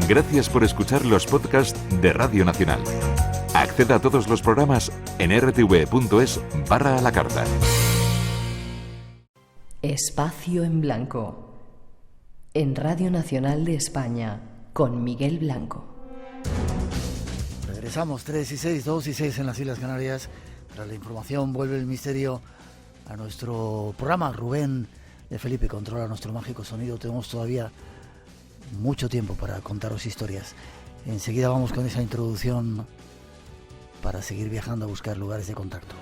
Gracias por escuchar los podcasts de Radio Nacional. Acceda a todos los programas en rtv.es/a la carta. Espacio en Blanco. En Radio Nacional de España, con Miguel Blanco. Regresamos 3 y 6, 2 y 6 en las Islas Canarias. Tras la información vuelve el misterio a nuestro programa. Rubén de Felipe controla nuestro mágico sonido. Tenemos todavía mucho tiempo para contaros historias. Enseguida vamos con esa introducción para seguir viajando a buscar lugares de contacto.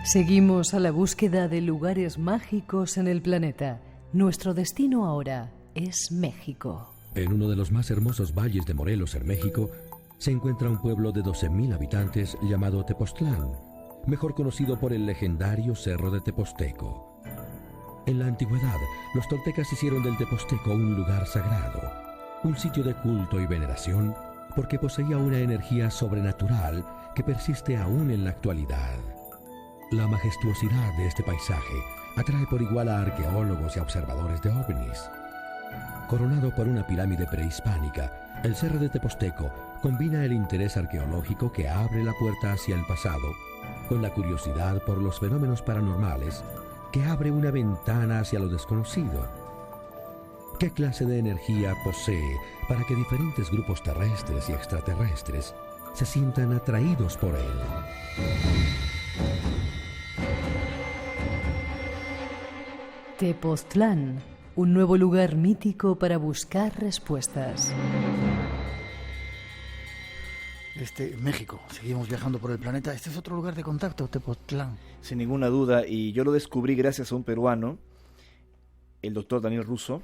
Seguimos a la búsqueda de lugares mágicos en el planeta. Nuestro destino ahora es México. En uno de los más hermosos valles de Morelos, en México, se encuentra un pueblo de 12,000 habitantes llamado Tepoztlán, mejor conocido por el legendario Cerro de Teposteco. En la antigüedad, los toltecas hicieron del Teposteco un lugar sagrado, un sitio de culto y veneración, porque poseía una energía sobrenatural que persiste aún en la actualidad. La majestuosidad de este paisaje atrae por igual a arqueólogos y a observadores de ovnis. Coronado por una pirámide prehispánica, el Cerro de Teposteco combina el interés arqueológico que abre la puerta hacia el pasado con la curiosidad por los fenómenos paranormales que abre una ventana hacia lo desconocido. ¿Qué clase de energía posee para que diferentes grupos terrestres y extraterrestres se sientan atraídos por él? Tepoztlán, un nuevo lugar mítico para buscar respuestas. México, seguimos viajando por el planeta. Este es otro lugar de contacto, Tepoztlán. Sin ninguna duda, y yo lo descubrí gracias a un peruano, el doctor Daniel Russo.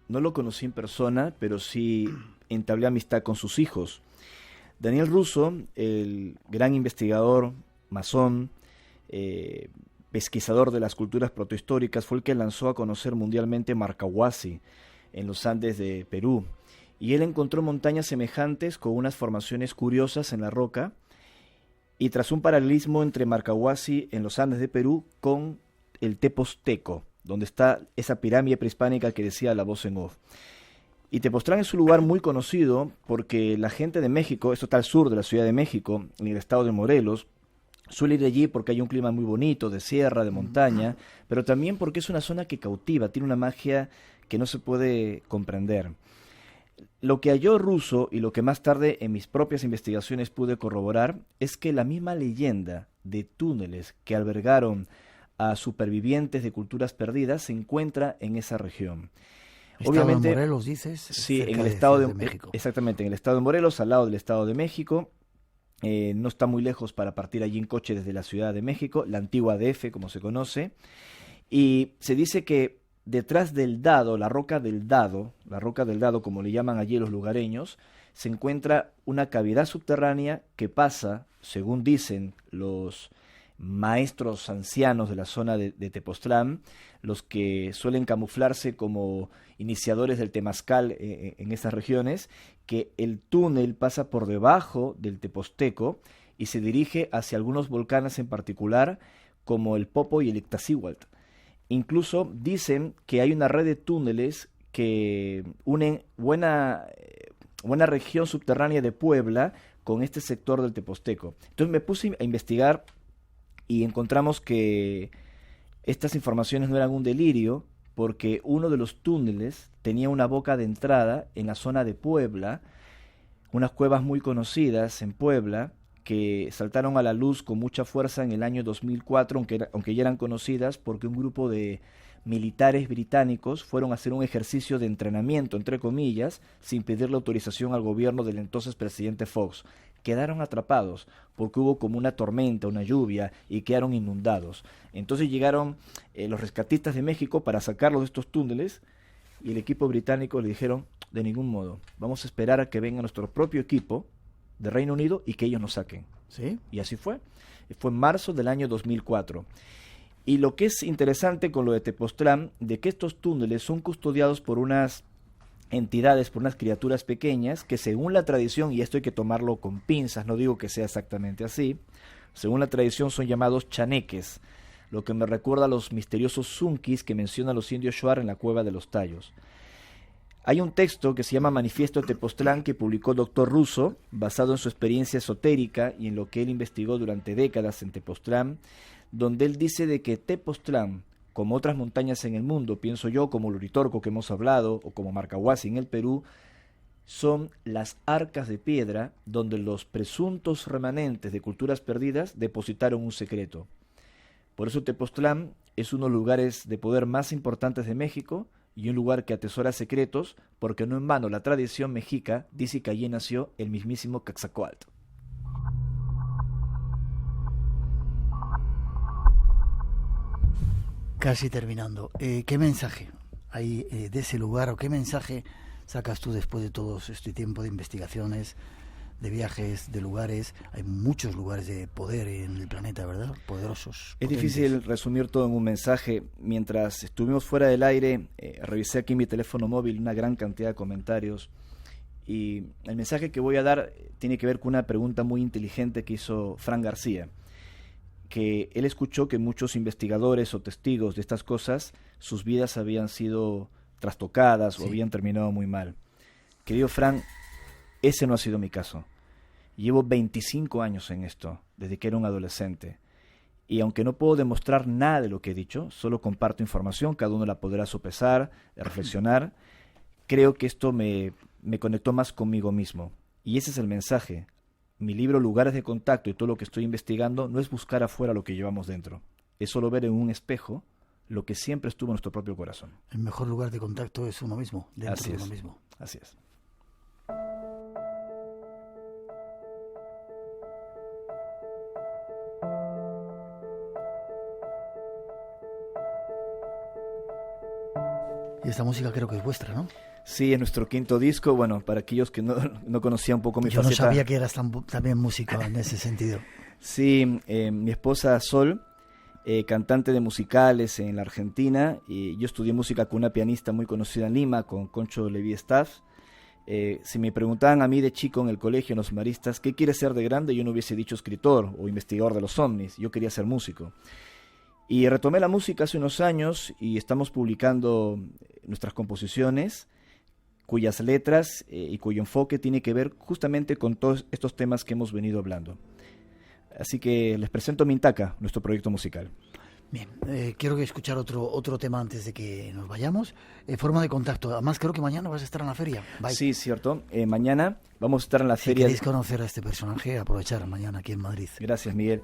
No lo conocí en persona, pero sí entablé amistad con sus hijos. Daniel Russo, el gran investigador, masón, pesquisador de las culturas protohistóricas, fue el que lanzó a conocer mundialmente Marcahuasi, en los Andes de Perú. Y él encontró montañas semejantes con unas formaciones curiosas en la roca, y tras un paralelismo entre Marcahuasi en los Andes de Perú con el Teposteco, donde está esa pirámide prehispánica que decía la voz en off. Y Tepoztlán es un lugar muy conocido porque la gente de México, esto está al sur de la Ciudad de México, en el estado de Morelos, suele ir allí porque hay un clima muy bonito, de sierra, de montaña, pero también porque es una zona que cautiva, tiene una magia que no se puede comprender. Lo que halló Russo y lo que más tarde en mis propias investigaciones pude corroborar es que la misma leyenda de túneles que albergaron a supervivientes de culturas perdidas se encuentra en esa región. Obviamente, de Morelos, dices. Sí, en el estado de México. Exactamente, en el estado de Morelos, al lado del estado de México. No está muy lejos para partir allí en coche desde la Ciudad de México, la antigua DF, como se conoce. Y se dice que detrás del Dado, la roca del Dado, como le llaman allí los lugareños, se encuentra una cavidad subterránea que pasa, según dicen los maestros ancianos de la zona de Tepoztlán, los que suelen camuflarse como iniciadores del temazcal en esas regiones, que el túnel pasa por debajo del Teposteco y se dirige hacia algunos volcanes en particular, como el Popo y el Iztaccíhuatl. Incluso dicen que hay una red de túneles que unen buena región subterránea de Puebla con este sector del Teposteco. Entonces me puse a investigar y encontramos que estas informaciones no eran un delirio, porque uno de los túneles tenía una boca de entrada en la zona de Puebla, unas cuevas muy conocidas en Puebla, que saltaron a la luz con mucha fuerza en el año 2004, aunque ya eran conocidas porque un grupo de militares británicos fueron a hacer un ejercicio de entrenamiento, entre comillas, sin pedirle autorización al gobierno del entonces presidente Fox. Quedaron atrapados porque hubo como una tormenta, una lluvia, y quedaron inundados. Entonces llegaron los rescatistas de México para sacarlos de estos túneles, y el equipo británico le dijeron, de ningún modo, vamos a esperar a que venga nuestro propio equipo de Reino Unido y que ellos nos saquen. ¿Sí? Y así fue. Fue en marzo del año 2004. Y lo que es interesante con lo de Tepoztlán, de que estos túneles son custodiados por unas entidades, por unas criaturas pequeñas que según la tradición, y esto hay que tomarlo con pinzas, no digo que sea exactamente así, según la tradición son llamados chaneques, lo que me recuerda a los misteriosos zunkis que mencionan los indios Shuar en la cueva de los Tallos. Hay un texto que se llama Manifiesto de Tepoztlán que publicó el doctor Russo, basado en su experiencia esotérica y en lo que él investigó durante décadas en Tepoztlán, donde él dice de que Tepoztlán, como otras montañas en el mundo, pienso yo, como el Uritorco que hemos hablado, o como Marcahuasi en el Perú, son las arcas de piedra donde los presuntos remanentes de culturas perdidas depositaron un secreto. Por eso Tepoztlán es uno de los lugares de poder más importantes de México y un lugar que atesora secretos, porque no en vano la tradición mexica dice que allí nació el mismísimo Quetzalcóatl. Casi terminando. ¿Qué mensaje hay de ese lugar o qué mensaje sacas tú después de todo este tiempo de investigaciones, de viajes, de lugares? Hay muchos lugares de poder en el planeta, ¿verdad? Poderosos. Es potentes. difícil resumir todo en un mensaje. Mientras estuvimos fuera del aire, revisé aquí en mi teléfono móvil una gran cantidad de comentarios. Y el mensaje que voy a dar tiene que ver con una pregunta muy inteligente que hizo Fran García, que él escuchó que muchos investigadores o testigos de estas cosas, sus vidas habían sido trastocadas o habían terminado muy mal. Querido Fran, ese no ha sido mi caso. Llevo 25 años en esto, desde que era un adolescente. Y aunque no puedo demostrar nada de lo que he dicho, solo comparto información, cada uno la podrá sopesar, reflexionar. Creo que esto me conectó más conmigo mismo. Y ese es el mensaje. Mi libro Lugares de Contacto y todo lo que estoy investigando no es buscar afuera lo que llevamos dentro. Es solo ver en un espejo lo que siempre estuvo en nuestro propio corazón. El mejor lugar de contacto es uno mismo, dentro de uno mismo. Así es. Y esta música creo que es vuestra, ¿no? Sí, es nuestro quinto disco. Bueno, para aquellos que no conocían un poco mi faceta. Yo no sabía que eras también músico en ese sentido. Sí, mi esposa Sol, cantante de musicales en la Argentina, y yo estudié música con una pianista muy conocida en Lima, con Concho Levi Staff. Si me preguntaban a mí de chico en el colegio, en los maristas, ¿qué quieres ser de grande? Yo no hubiese dicho escritor o investigador de los ovnis, yo quería ser músico. Y retomé la música hace unos años y estamos publicando nuestras composiciones, cuyas letras y cuyo enfoque tiene que ver justamente con todos estos temas que hemos venido hablando. Así que les presento Mintaca, nuestro proyecto musical. Bien, quiero escuchar otro tema antes de que nos vayamos. Forma de contacto. Además, creo que mañana vas a estar en la feria. Bye. Sí, cierto. Mañana vamos a estar en la feria. Si queréis conocer a este personaje, aprovechar mañana aquí en Madrid. Gracias, Miguel.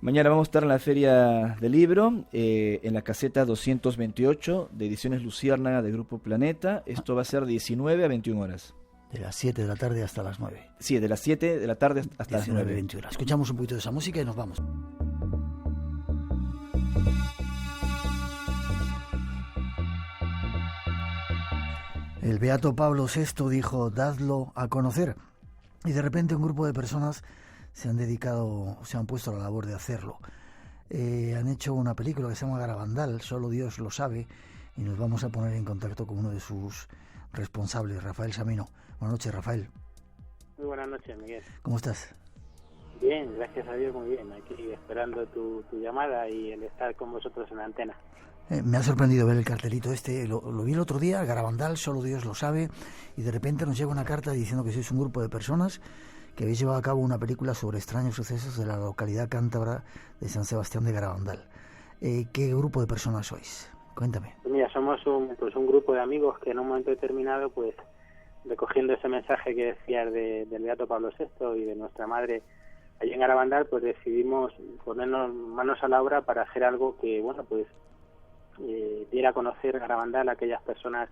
Mañana vamos a estar en la Feria del Libro, en la caseta 228 de Ediciones Luciérnaga de Grupo Planeta. Esto va a ser 19 a 21 horas. De las 7 de la tarde hasta las 9. Sí, de las 7 de la tarde hasta las 9. 21. Escuchamos un poquito de esa música y nos vamos. El beato Pablo VI dijo, dadlo a conocer. Y de repente un grupo de personas se han puesto a la labor de hacerlo. Han hecho una película que se llama Garabandal, solo Dios lo sabe, y nos vamos a poner en contacto con uno de sus responsables, Rafael Samino. Buenas noches, Rafael. Muy buenas noches, Miguel. ¿Cómo estás? Bien, gracias a Dios, muy bien. Aquí esperando tu llamada y el estar con vosotros en la antena. Me ha sorprendido ver el cartelito este, lo vi el otro día, Garabandal, solo Dios lo sabe, y de repente nos llega una carta diciendo que sois un grupo de personas que habéis llevado a cabo una película sobre extraños sucesos de la localidad cántabra de San Sebastián de Garabandal. ¿Qué grupo de personas sois? Cuéntame. Pues mira, somos un grupo de amigos que en un momento determinado, pues recogiendo ese mensaje que decías del beato Pablo VI y de nuestra madre allí en Garabandal, pues decidimos ponernos manos a la obra para hacer algo que, bueno, pues diera a conocer Garabandal a aquellas personas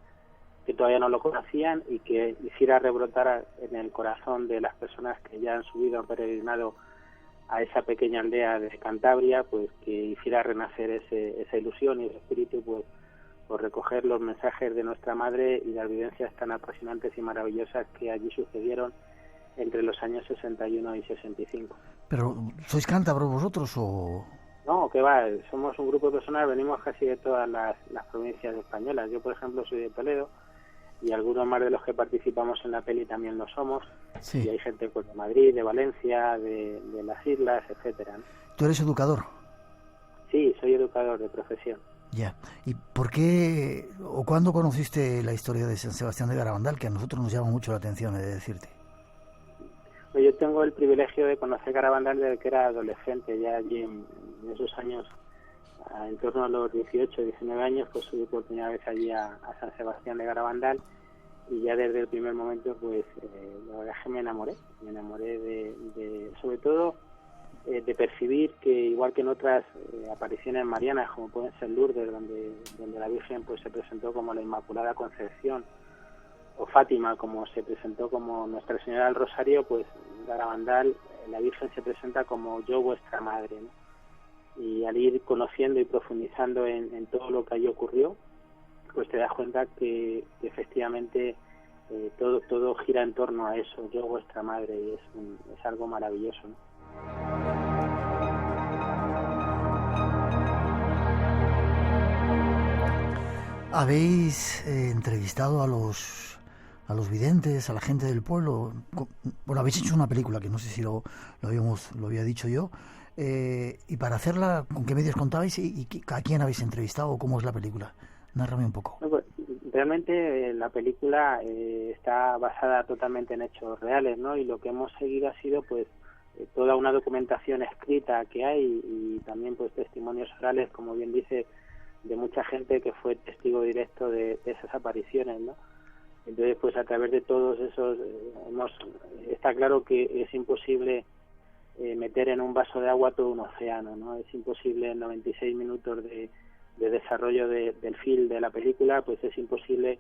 que todavía no lo conocían y que hiciera rebrotar en el corazón de las personas que ya han subido, han peregrinado a esa pequeña aldea de Cantabria, pues que hiciera renacer esa ilusión y ese espíritu, pues por recoger los mensajes de nuestra madre y las vivencias tan apasionantes y maravillosas que allí sucedieron entre los años 61 y 65. ¿Pero sois cántabros vosotros o...? No, que va, somos un grupo de personas, venimos casi de todas las provincias españolas. Yo, por ejemplo, soy de Toledo, y algunos más de los que participamos en la peli también lo somos. Sí. Y hay gente pues de Madrid, de Valencia, de las islas, etcétera, ¿no? ¿Tú eres educador? Sí, soy educador de profesión. Ya. ¿Y por qué o cuándo conociste la historia de San Sebastián de Garabandal, que a nosotros nos llama mucho la atención, he de decirte? Pues yo tengo el privilegio de conocer Garabandal desde que era adolescente, ya allí en esos años, en torno a los 18, 19 años, pues subí por primera vez allí a San Sebastián de Garabandal, y ya desde el primer momento, pues la verdad es que me enamoré de sobre todo, de percibir que, igual que en otras apariciones marianas, como pueden ser Lourdes, donde la Virgen pues se presentó como la Inmaculada Concepción, o Fátima, como se presentó como Nuestra Señora del Rosario, pues Garabandal, la Virgen se presenta como yo, vuestra madre, ¿no? Y al ir conociendo y profundizando en todo lo que allí ocurrió, pues te das cuenta que efectivamente todo gira en torno a eso, yo, vuestra madre, y es algo maravilloso, ¿no? ¿Habéis entrevistado a los videntes, a la gente del pueblo? Bueno, habéis hecho una película que no sé si lo había dicho yo. Y para hacerla, ¿con qué medios contabais y a quién habéis entrevistado? ¿Cómo es la película? Nárrame un poco. Pues, realmente la película está basada totalmente en hechos reales, ¿no? Y lo que hemos seguido ha sido pues toda una documentación escrita que hay, y también pues testimonios orales, como bien dice, de mucha gente que fue testigo directo de esas apariciones, ¿no? Entonces, pues a través de todos esos está claro que es imposible meter en un vaso de agua todo un océano, ¿no? Es imposible en 96 minutos de desarrollo del film de la película, pues es imposible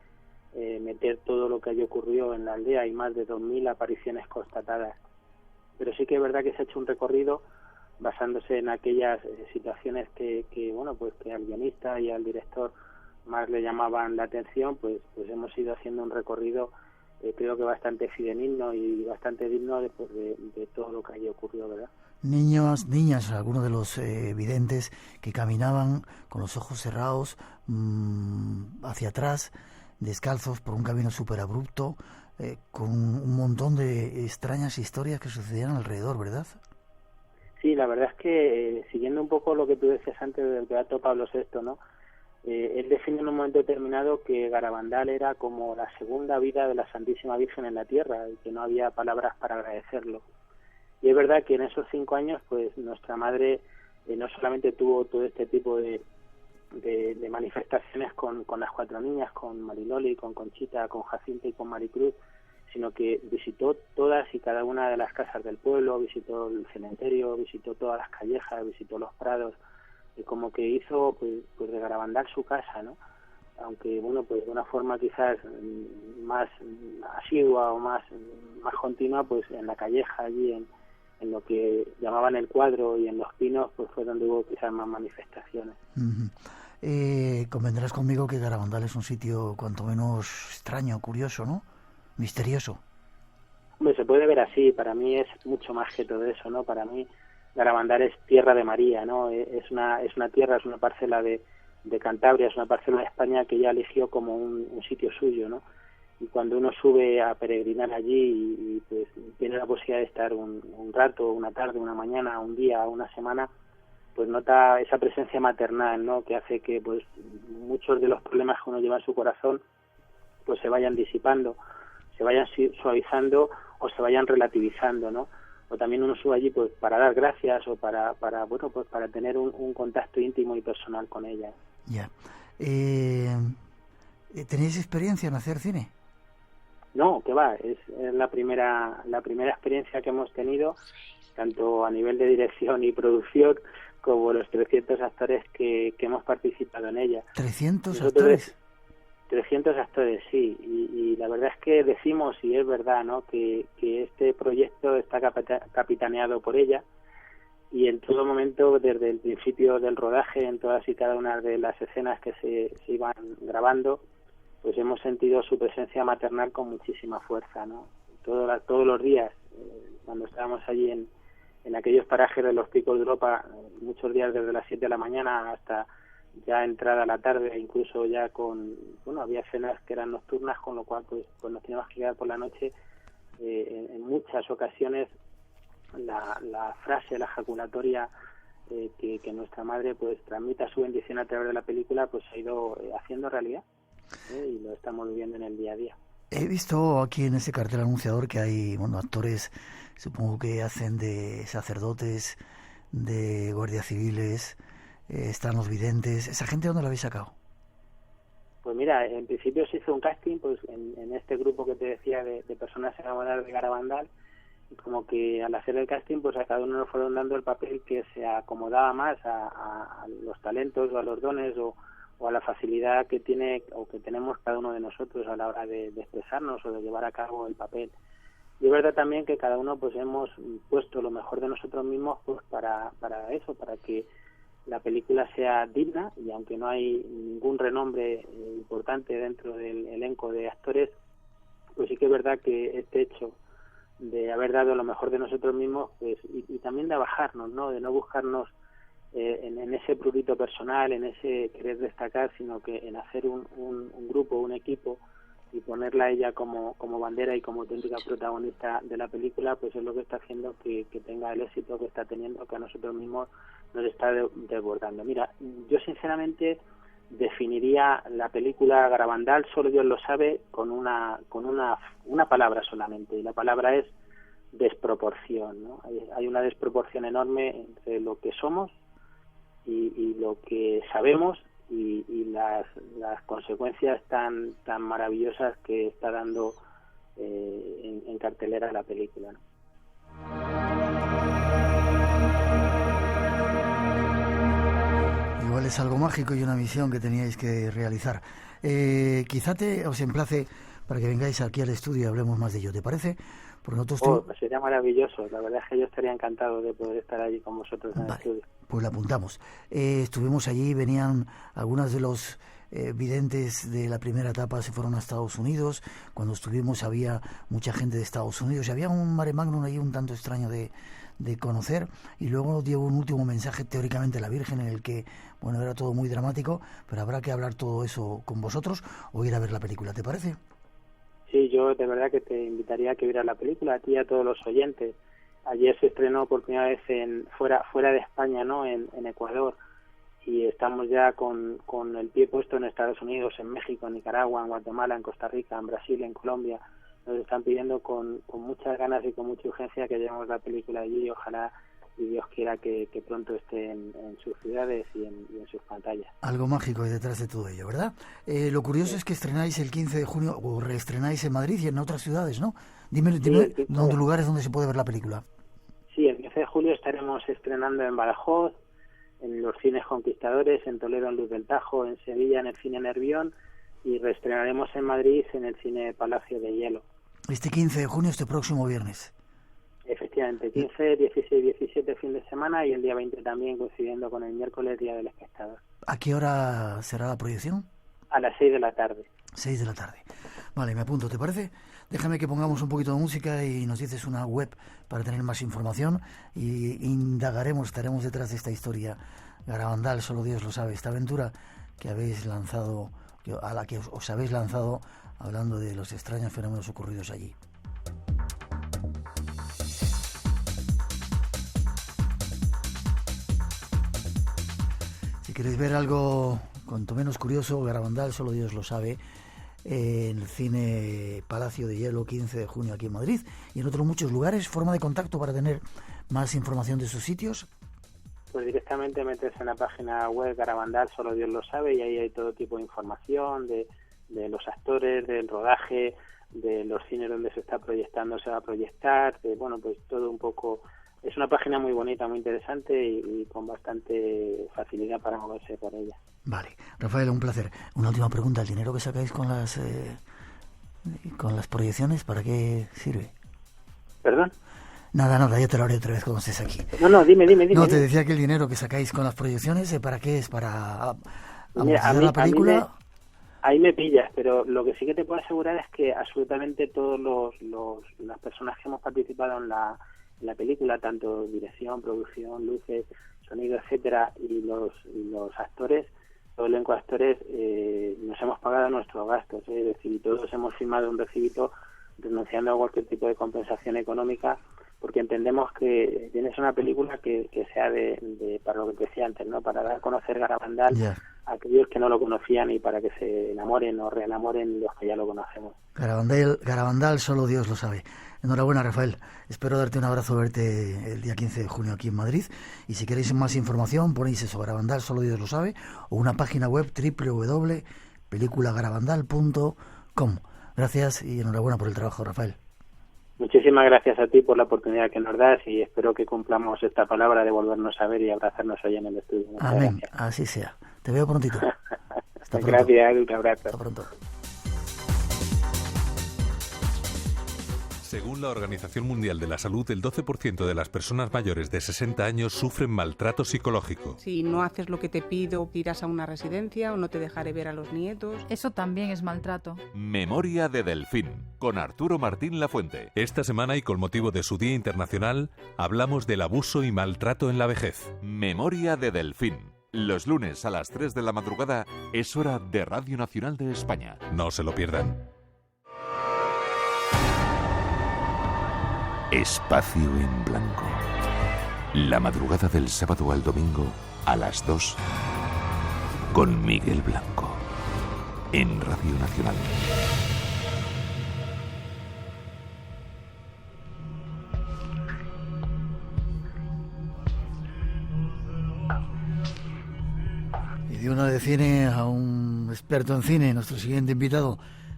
meter todo lo que allí ocurrió en la aldea. Hay más de 2.000 apariciones constatadas, pero sí que es verdad que se ha hecho un recorrido basándose en aquellas situaciones que bueno, pues que al guionista y al director más le llamaban la atención, pues hemos ido haciendo un recorrido creo que bastante fidedigno y bastante digno de todo lo que allí ocurrió, ¿verdad? Niñas, algunos de los videntes que caminaban con los ojos cerrados hacia atrás, descalzos por un camino súper abrupto, con un montón de extrañas historias que sucedían alrededor, ¿verdad? Sí, la verdad es que siguiendo un poco lo que tú decías antes del Beato Pablo VI, ¿no? Él define en un momento determinado que Garabandal era como la segunda vida de la Santísima Virgen en la tierra, y que no había palabras para agradecerlo. Y es verdad que en esos 5 años, pues nuestra madre no solamente tuvo todo este tipo de manifestaciones con las 4 niñas, con Mariloli, con Conchita, con Jacinta y con Maricruz, sino que visitó todas y cada una de las casas del pueblo, visitó el cementerio, visitó todas las callejas, visitó los prados, y como que hizo pues de Garabandal su casa, ¿no? Aunque bueno, pues de una forma quizás más asidua o más continua, pues en la calleja, allí en lo que llamaban el Cuadro y en Los Pinos, pues fue donde hubo quizás más manifestaciones. Convendrás conmigo que Garabandal es un sitio cuanto menos extraño, curioso, ¿no? Misterioso. Hombre, se puede ver así. Para mí es mucho más que todo eso, ¿no? Para mí Garabandal es tierra de María, ¿no? Es una tierra, es una parcela de Cantabria, es una parcela de España que ella eligió como un sitio suyo, ¿no? Y cuando uno sube a peregrinar allí y pues tiene la posibilidad de estar un rato, una tarde, una mañana, un día, una semana, pues nota esa presencia maternal, ¿no? Que hace que pues muchos de los problemas que uno lleva en su corazón pues se vayan disipando, se vayan suavizando o se vayan relativizando, ¿no? O también uno sube allí pues para dar gracias o para bueno, pues para tener un contacto íntimo y personal con ella. Ya. ¿Tenéis experiencia en hacer cine? No, que va, es la primera experiencia que hemos tenido, tanto a nivel de dirección y producción, como los 300 actores que hemos participado en ella. ¿300 actores? 300 actores, sí, y la verdad es que decimos, y es verdad, ¿no?, que este proyecto está capitaneado por ella, y en todo momento, desde el principio del rodaje, en todas y cada una de las escenas que se iban grabando, pues hemos sentido su presencia maternal con muchísima fuerza, ¿no? Todos los días, cuando estábamos allí en aquellos parajes de los Picos de Europa, muchos días desde las 7 de la mañana hasta ya entrada la tarde, incluso ya había escenas que eran nocturnas, con lo cual pues nos teníamos que quedar por la noche. En muchas ocasiones la frase, la ejaculatoria que nuestra madre pues transmita su bendición a través de la película, pues se ha ido haciendo realidad, y lo estamos viviendo en el día a día. He visto aquí en ese cartel anunciador que hay actores, supongo que hacen de sacerdotes, de guardias civiles, están los videntes. ¿Esa gente dónde la habéis sacado? Pues mira, en principio se hizo un casting pues en este grupo que te decía de personas enamoradas de Garabandal, y como que al hacer el casting pues a cada uno nos fueron dando el papel que se acomodaba más a los talentos o a los dones o a la facilidad que tiene o que tenemos cada uno de nosotros a la hora de expresarnos o de llevar a cabo el papel. Y es verdad también que cada uno pues hemos puesto lo mejor de nosotros mismos pues para eso, para que la película sea digna, y aunque no hay ningún renombre importante dentro del elenco de actores, pues sí que es verdad que este hecho de haber dado lo mejor de nosotros mismos, pues y también de abajarnos, ¿no? De no buscarnos en ese prurito personal, en ese querer destacar, sino que en hacer un grupo, un equipo, y ponerla a ella como bandera y como auténtica protagonista de la película, pues es lo que está haciendo que tenga el éxito que está teniendo, que a nosotros mismos nos está desbordando. Mira, yo sinceramente definiría la película Garabandal, solo Dios lo sabe, con una palabra solamente, y la palabra es desproporción, ¿no? Hay una desproporción enorme entre lo que somos y lo que sabemos y las consecuencias tan maravillosas que está dando en cartelera la película, ¿no? Igual es algo mágico y una misión que teníais que realizar. Quizá os emplace para que vengáis aquí al estudio y hablemos más de ello, ¿te parece? Porque nosotros pues sería maravilloso. La verdad es que yo estaría encantado de poder estar allí con vosotros en el estudio. Pues lo apuntamos. Estuvimos allí, venían algunas de los videntes de la primera etapa, se fueron a Estados Unidos. Cuando estuvimos había mucha gente de Estados Unidos y había un mare magnum ahí un tanto extraño de conocer, y luego nos dio un último mensaje teóricamente la Virgen en el que, bueno, era todo muy dramático, pero habrá que hablar todo eso con vosotros o ir a ver la película, ¿te parece? Sí, yo de verdad que te invitaría a que vieras la película, a ti y a todos los oyentes. Ayer se estrenó por primera vez fuera de España, ¿no? En Ecuador, y estamos ya con el pie puesto en Estados Unidos, en México, en Nicaragua, en Guatemala, en Costa Rica, en Brasil, en Colombia. Nos están pidiendo con muchas ganas y con mucha urgencia que llevemos la película allí, y ojalá y Dios quiera que pronto esté en sus ciudades y en sus pantallas. Algo mágico hay detrás de todo ello, ¿verdad? Lo curioso es que estrenáis el 15 de junio, o reestrenáis en Madrid y en otras ciudades, ¿no? Dime lugares donde se puede ver la película. Sí, el 15 de julio estaremos estrenando en Badajoz, en los cines Conquistadores, en Toledo, en Luz del Tajo, en Sevilla, en el cine Nervión, y reestrenaremos en Madrid en el cine Palacio de Hielo. Este 15 de junio, este próximo viernes. Efectivamente, 15, 16, 17 fin de semana, y el día 20 también, coincidiendo con el miércoles, Día del Espectador. ¿A qué hora será la proyección? A las 6 de la tarde. 6 de la tarde. Vale, me apunto, ¿te parece? Déjame que pongamos un poquito de música y nos dices una web para tener más información y indagaremos, estaremos detrás de esta historia. Garabandal, solo Dios lo sabe, esta aventura que habéis lanzado, a la que os habéis lanzado hablando de los extraños fenómenos ocurridos allí. Si queréis ver algo cuanto menos curioso, Garabandal, solo Dios lo sabe, en el cine Palacio de Hielo, 15 de junio aquí en Madrid, y en otros muchos lugares. ¿Forma de contacto para tener más información de sus sitios? Pues directamente meterse en la página web Garabandal, solo Dios lo sabe, y ahí hay todo tipo de información de los actores, del rodaje, de los cines donde se está proyectando, se va a proyectar, bueno, pues todo un poco. Es una página muy bonita, muy interesante y con bastante facilidad para moverse por ella. Vale, Rafael, un placer. Una última pregunta: ¿el dinero que sacáis con las proyecciones, para qué sirve? ¿Perdón? Nada, ya te lo haré otra vez cuando estés aquí. No, dime. No, te decía que el dinero que sacáis con las proyecciones, ¿para qué es? ¿Para amortizar la película? Ahí me pillas, pero lo que sí que te puedo asegurar es que absolutamente todos las personas que hemos participado en la película, tanto dirección, producción, luces, sonido, etcétera, y los actores, todo el elenco de actores nos hemos pagado nuestros gastos, es decir, todos hemos firmado un recibito renunciando a cualquier tipo de compensación económica, porque entendemos que tienes una película que sea de para lo que te decía antes, ¿no? Para dar a conocer Garabandal a aquellos que no lo conocían y para que se enamoren o reenamoren los que ya lo conocemos. Garabandal, solo Dios lo sabe. Enhorabuena, Rafael. Espero darte un abrazo, verte el día 15 de junio aquí en Madrid. Y si queréis más información, ponéis eso, Garabandal, solo Dios lo sabe, o una página web www.peliculagarabandal.com. Gracias y enhorabuena por el trabajo, Rafael. Muchísimas gracias a ti por la oportunidad que nos das y espero que cumplamos esta palabra de volvernos a ver y abrazarnos hoy en el estudio. Muchas Amén, gracias. así sea. Te veo prontito. Hasta pronto. Gracias, un abrazo. Hasta pronto. Según la Organización Mundial de la Salud, el 12% de las personas mayores de 60 años sufren maltrato psicológico. Si no haces lo que te pido, irás a una residencia o no te dejaré ver a los nietos. Eso también es maltrato. Memoria de Delfín, con Arturo Martín Lafuente. Esta semana y con motivo de su Día Internacional, hablamos del abuso y maltrato en la vejez. Memoria de Delfín. Los lunes a las 3 de la madrugada es hora de Radio Nacional de España. No se lo pierdan. Espacio en Blanco. La madrugada del sábado al domingo a las 2 con Miguel Blanco en Radio Nacional. Y de una de cine a un experto en cine, nuestro siguiente invitado,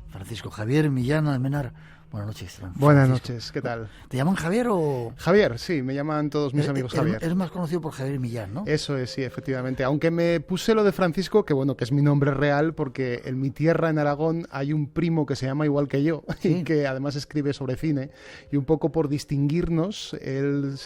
Francisco Javier Millán Almenar. Buenas noches, Francisco. Buenas noches, ¿qué tal? ¿Te llaman Javier o...? Javier, sí, me llaman todos mis amigos Javier. Es más conocido por Javier Millán, ¿no? Eso es, sí, efectivamente. Aunque me puse lo de Francisco, que bueno, que es mi nombre real, porque en mi tierra, en Aragón, hay un primo que se llama igual que yo, ¿sí? Y que además escribe sobre cine. Y un poco por distinguirnos, él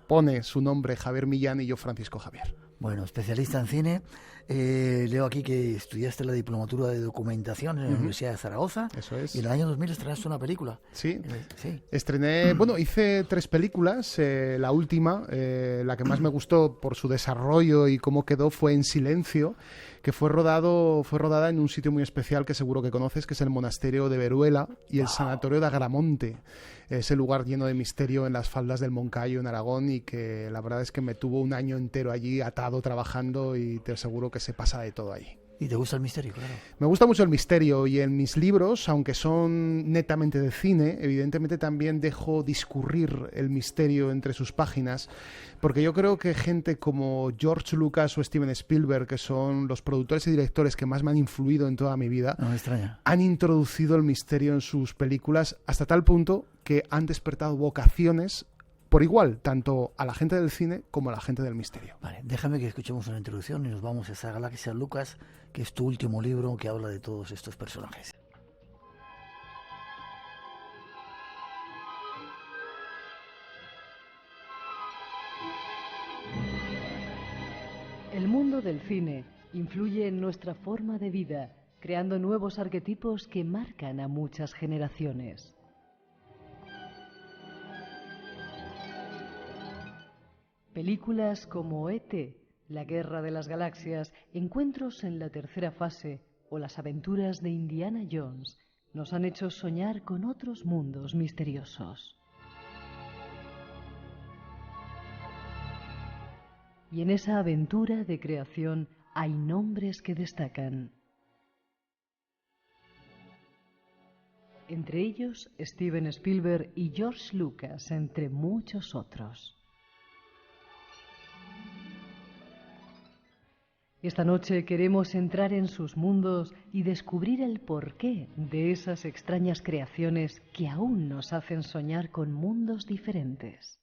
pone su nombre Javier Millán y yo Francisco Javier. Bueno, especialista en cine. Leo aquí que estudiaste la diplomatura de documentación en la Universidad de Zaragoza. Eso es. Y en el año 2000 estrenaste una película. Sí. Sí. Estrené, hice 3 películas. La última, la que más me gustó por su desarrollo y cómo quedó, fue En Silencio, que fue rodada en un sitio muy especial que seguro que conoces, que es el monasterio de Veruela y el sanatorio de Agramonte. Ese lugar lleno de misterio en las faldas del Moncayo, en Aragón, y que la verdad es que me tuvo un año entero allí atado, trabajando, y te aseguro que se pasa de todo allí. ¿Y te gusta el misterio? Claro. Me gusta mucho el misterio, y en mis libros, aunque son netamente de cine, evidentemente también dejo discurrir el misterio entre sus páginas, porque yo creo que gente como George Lucas o Steven Spielberg, que son los productores y directores que más me han influido en toda mi vida, no me extraña, han introducido el misterio en sus películas hasta tal punto que han despertado vocaciones por igual, tanto a la gente del cine como a la gente del misterio. Vale, déjame que escuchemos una introducción y nos vamos a esa Galaxia Lucas, que es tu último libro que habla de todos estos personajes. El mundo del cine influye en nuestra forma de vida, creando nuevos arquetipos que marcan a muchas generaciones. Películas como E.T., La Guerra de las Galaxias, Encuentros en la Tercera Fase o Las Aventuras de Indiana Jones nos han hecho soñar con otros mundos misteriosos. Y en esa aventura de creación hay nombres que destacan. Entre ellos, Steven Spielberg y George Lucas, entre muchos otros. Esta noche queremos entrar en sus mundos y descubrir el porqué de esas extrañas creaciones que aún nos hacen soñar con mundos diferentes.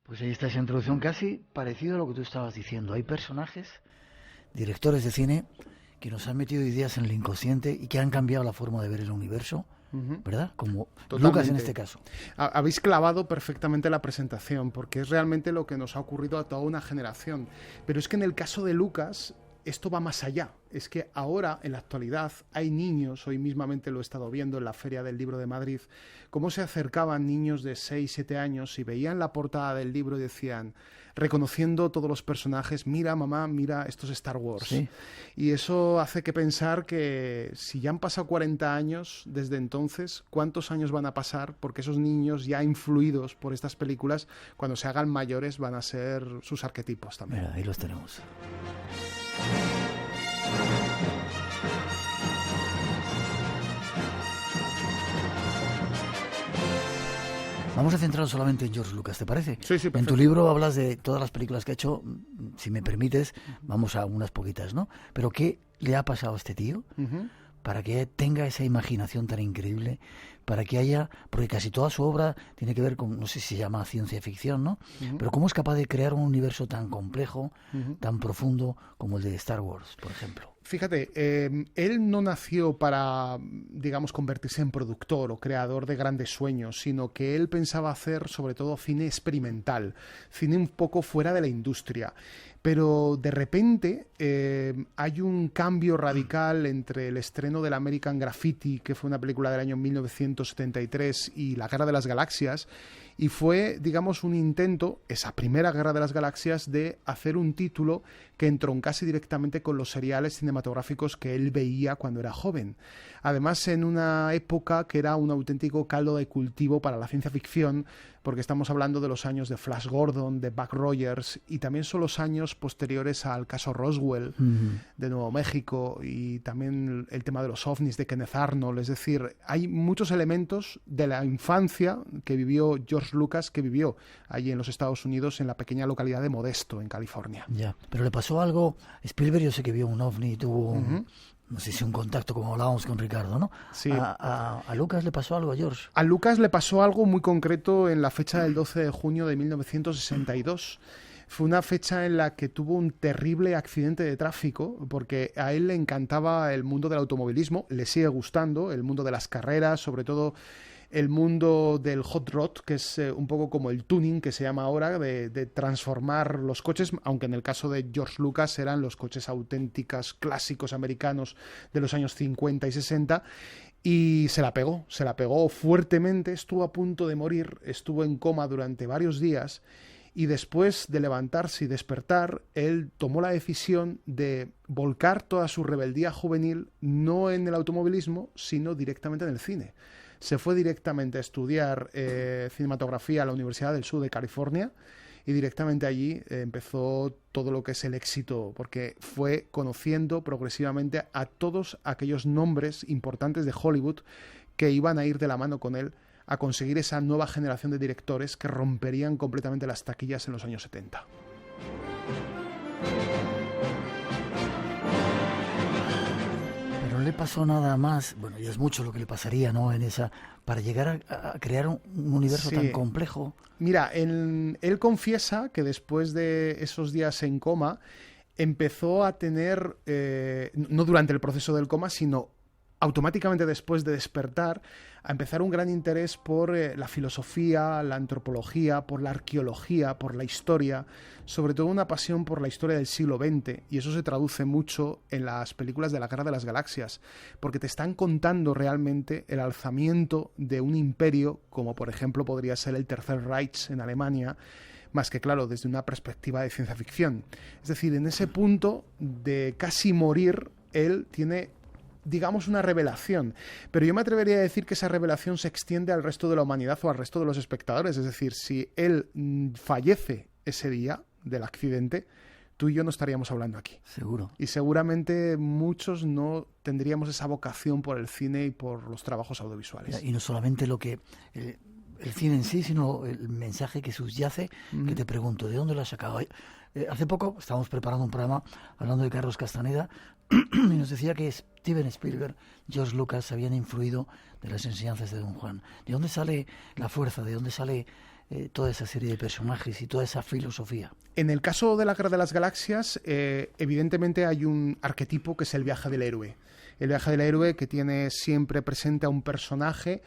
Pues ahí está esa introducción, casi parecido a lo que tú estabas diciendo. Hay personajes, directores de cine, que nos han metido ideas en el inconsciente y que han cambiado la forma de ver el universo, ¿verdad? Como Totalmente. Lucas en este caso. Habéis clavado perfectamente la presentación, porque es realmente lo que nos ha ocurrido a toda una generación. Pero es que en el caso de Lucas, esto va más allá. Es que ahora, en la actualidad, hay niños, hoy mismamente lo he estado viendo en la Feria del Libro de Madrid, cómo se acercaban niños de 6, 7 años y veían la portada del libro y decían, reconociendo todos los personajes, mira mamá, mira, esto es Star Wars. Sí. Y eso hace que pensar que si ya han pasado 40 años desde entonces, ¿cuántos años van a pasar? Porque esos niños ya influidos por estas películas, cuando se hagan mayores van a ser sus arquetipos también. Mira, ahí los tenemos. Vamos a centrarnos solamente en George Lucas, ¿te parece? Sí, sí, perfecto. En tu libro hablas de todas las películas que ha hecho. Si me permites, vamos a unas poquitas, ¿no? Pero ¿qué le ha pasado a este tío para que tenga esa imaginación tan increíble? Para que haya... Porque casi toda su obra tiene que ver con, no sé si se llama ciencia ficción, ¿no? Pero ¿cómo es capaz de crear un universo tan complejo, tan profundo como el de Star Wars, por ejemplo? Fíjate, él no nació para, digamos, convertirse en productor o creador de grandes sueños, sino que él pensaba hacer, sobre todo, cine experimental, cine un poco fuera de la industria. Pero de repente hay un cambio radical entre el estreno del American Graffiti, que fue una película del año 1973, y La Guerra de las Galaxias, y fue, digamos, un intento, esa primera Guerra de las Galaxias, de hacer un título que entroncase directamente con los seriales cinematográficos que él veía cuando era joven. Además, en una época que era un auténtico caldo de cultivo para la ciencia ficción, porque estamos hablando de los años de Flash Gordon, de Buck Rogers, y también son los años posteriores al caso Roswell de Nuevo México, y también el tema de los ovnis de Kenneth Arnold. Es decir, hay muchos elementos de la infancia que vivió George Lucas, que vivió allí en los Estados Unidos, en la pequeña localidad de Modesto, en California. Ya, pero le pasó algo. Spielberg, yo sé que vio un ovni, tuvo no sé si un contacto, como hablábamos con Ricardo, ¿no? Sí. ¿A Lucas le pasó algo, a George? A Lucas le pasó algo muy concreto en la fecha del 12 de junio de 1962. Fue una fecha en la que tuvo un terrible accidente de tráfico, porque a él le encantaba el mundo del automovilismo, le sigue gustando el mundo de las carreras, sobre todo el mundo del hot rod, que es un poco como el tuning que se llama ahora, de transformar los coches, aunque en el caso de George Lucas eran los coches auténticos, clásicos americanos de los años 50 y 60, y se la pegó fuertemente, estuvo a punto de morir, estuvo en coma durante varios días, y después de levantarse y despertar, él tomó la decisión de volcar toda su rebeldía juvenil no en el automovilismo, sino directamente en el cine. Se fue directamente a estudiar cinematografía a la Universidad del Sur de California, y directamente allí empezó todo lo que es el éxito, porque fue conociendo progresivamente a todos aquellos nombres importantes de Hollywood que iban a ir de la mano con él a conseguir esa nueva generación de directores que romperían completamente las taquillas en los años 70. Pero no le pasó nada más, bueno, y es mucho lo que le pasaría, ¿no? En esa, para llegar a crear un universo tan complejo. Mira, él confiesa que después de esos días en coma empezó a tener, no durante el proceso del coma, sino automáticamente después de despertar, a empezar un gran interés por la filosofía, la antropología, por la arqueología, por la historia, sobre todo una pasión por la historia del siglo XX, y eso se traduce mucho en las películas de la Guerra de las Galaxias, porque te están contando realmente el alzamiento de un imperio, como por ejemplo podría ser el Tercer Reich en Alemania, más que claro, desde una perspectiva de ciencia ficción. Es decir, en ese punto de casi morir, él tiene, digamos, una revelación, pero yo me atrevería a decir que esa revelación se extiende al resto de la humanidad o al resto de los espectadores. Es decir, si él fallece ese día del accidente, tú y yo no estaríamos hablando aquí. Seguro. Y seguramente muchos no tendríamos esa vocación por el cine y por los trabajos audiovisuales. Y no solamente lo que el cine en sí, sino el mensaje que subyace, que te pregunto, ¿de dónde lo has sacado? Hace poco estábamos preparando un programa hablando de Carlos Castaneda y nos decía que Steven Spielberg, George Lucas habían influido de las enseñanzas de Don Juan. ¿De dónde sale la fuerza? ¿De dónde sale toda esa serie de personajes y toda esa filosofía? En el caso de la Guerra de las Galaxias, evidentemente hay un arquetipo que es el viaje del héroe. El viaje del héroe que tiene siempre presente a un personaje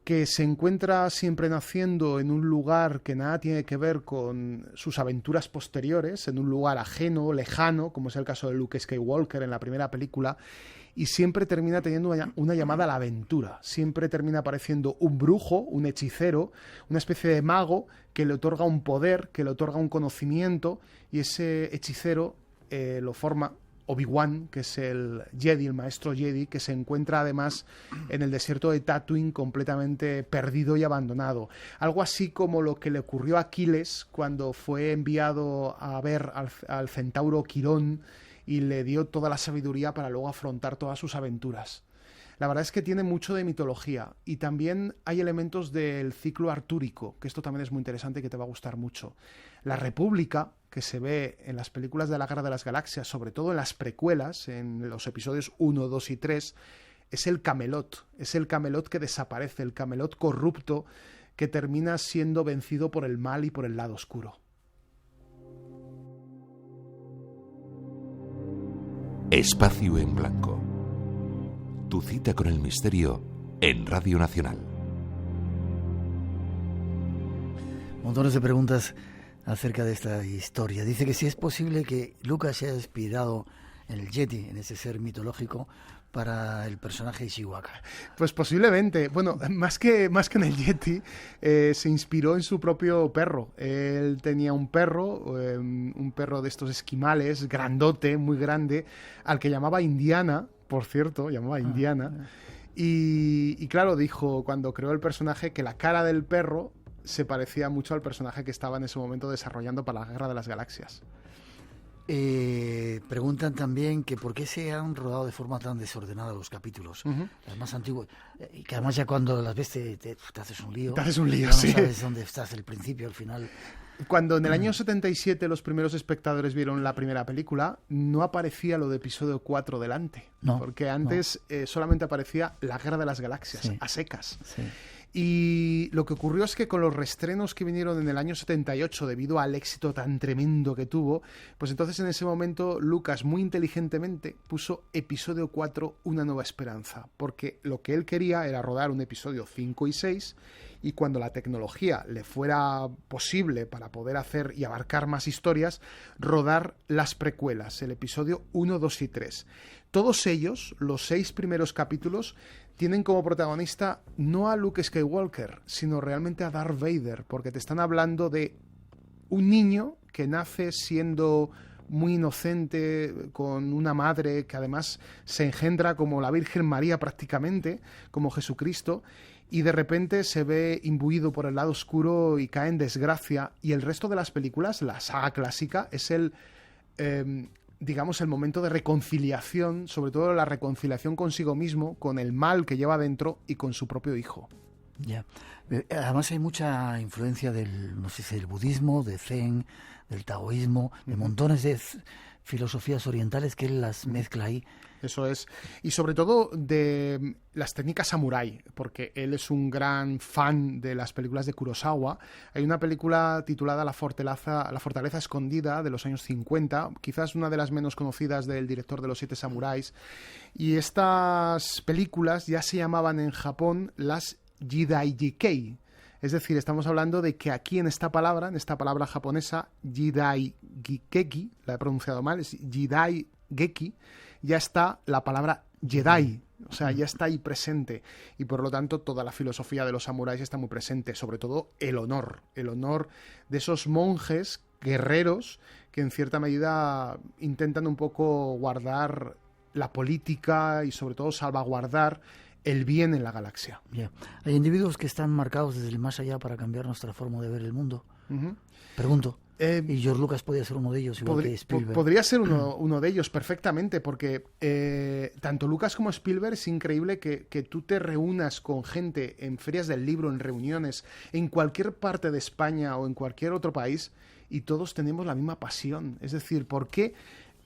que se encuentra siempre naciendo en un lugar que nada tiene que ver con sus aventuras posteriores, en un lugar ajeno, lejano, como es el caso de Luke Skywalker en la primera película, y siempre termina teniendo una llamada a la aventura. Siempre termina apareciendo un brujo, un hechicero, una especie de mago que le otorga un poder, que le otorga un conocimiento, y ese hechicero lo forma Obi-Wan, que es el Jedi, el maestro Jedi, que se encuentra además en el desierto de Tatooine completamente perdido y abandonado. Algo así como lo que le ocurrió a Aquiles cuando fue enviado a ver al centauro Quirón y le dio toda la sabiduría para luego afrontar todas sus aventuras. La verdad es que tiene mucho de mitología y también hay elementos del ciclo artúrico, que esto también es muy interesante y que te va a gustar mucho. La República, que se ve en las películas de la Guerra de las Galaxias, sobre todo en las precuelas, en los episodios 1, 2 y 3, es el Camelot que desaparece, el Camelot corrupto que termina siendo vencido por el mal y por el lado oscuro. Espacio en Blanco. Tu cita con el misterio en Radio Nacional. Montones de preguntas acerca de esta historia. Dice que si es posible que Lucas se haya inspirado en el Yeti, en ese ser mitológico, para el personaje de Chewbacca. Pues posiblemente. Bueno, más que en el Yeti, se inspiró en su propio perro. Él tenía un perro de estos esquimales, grandote, muy grande, al que llamaba Indiana, por cierto, Indiana. Y claro, dijo cuando creó el personaje que la cara del perro se parecía mucho al personaje que estaba en ese momento desarrollando para la Guerra de las Galaxias. Preguntan también que por qué se han rodado de forma tan desordenada los capítulos, las más antiguos, y que además ya cuando las ves te haces un lío. Te haces un lío, no sí. No sabes dónde estás, el principio, el final. Cuando en el año 77 los primeros espectadores vieron la primera película, no aparecía lo de episodio 4 delante. No, porque antes solamente aparecía la Guerra de las Galaxias, sí, a secas. Sí. Y lo que ocurrió es que con los reestrenos que vinieron en el año 78, debido al éxito tan tremendo que tuvo, pues entonces en ese momento Lucas muy inteligentemente puso episodio 4, Una nueva esperanza, porque lo que él quería era rodar un episodio 5 y 6, y cuando la tecnología le fuera posible para poder hacer y abarcar más historias, rodar las precuelas, el episodio 1, 2 y 3. Todos ellos, los 6 primeros capítulos, tienen como protagonista no a Luke Skywalker, sino realmente a Darth Vader, porque te están hablando de un niño que nace siendo muy inocente, con una madre que además se engendra como la Virgen María prácticamente, como Jesucristo, y de repente se ve imbuido por el lado oscuro y cae en desgracia, y el resto de las películas, la saga clásica, es el momento de reconciliación, sobre todo la reconciliación consigo mismo, con el mal que lleva dentro y con su propio hijo. Ya. Además hay mucha influencia del budismo, de Zen, del taoísmo, de montones de filosofías orientales que él las mezcla ahí. Eso es. Y sobre todo de las técnicas samurái, porque él es un gran fan de las películas de Kurosawa. Hay una película titulada La fortaleza escondida, de los años 50, quizás una de las menos conocidas del director de Los 7 samuráis. Y estas películas ya se llamaban en Japón las Jidaigeki. Es decir, estamos hablando de que aquí en esta palabra japonesa, Jidaigeki, la he pronunciado mal, es Jidaigeki, ya está la palabra Jedi, o sea, ya está ahí presente, y por lo tanto toda la filosofía de los samuráis está muy presente, sobre todo el honor de esos monjes guerreros que en cierta medida intentan un poco guardar la política y sobre todo salvaguardar el bien en la galaxia. Yeah. Hay individuos que están marcados desde el más allá para cambiar nuestra forma de ver el mundo. Pregunto. Y George Lucas podría ser uno de ellos, igual que Spielberg. Podría ser uno de ellos perfectamente, porque tanto Lucas como Spielberg, es increíble que tú te reúnas con gente en ferias del libro, en reuniones, en cualquier parte de España o en cualquier otro país, y todos tenemos la misma pasión. Es decir, ¿por qué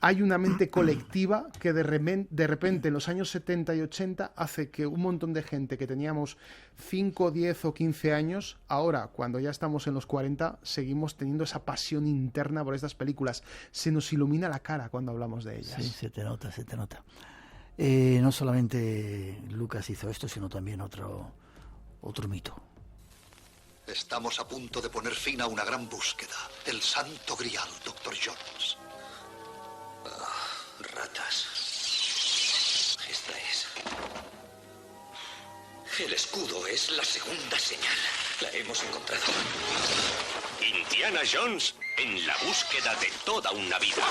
hay una mente colectiva que de repente en los años 70 y 80 hace que un montón de gente que teníamos 5, 10 o 15 años, ahora, cuando ya estamos en los 40, seguimos teniendo esa pasión interna por estas películas? Se nos ilumina la cara cuando hablamos de ellas. Sí, se te nota. No solamente Lucas hizo esto, sino también otro otro mito. Estamos a punto de poner fin a una gran búsqueda. El Santo Grial, Dr. Jones. Ratas. Esta es. El escudo es la segunda señal. La hemos encontrado. Indiana Jones en la búsqueda de toda una vida.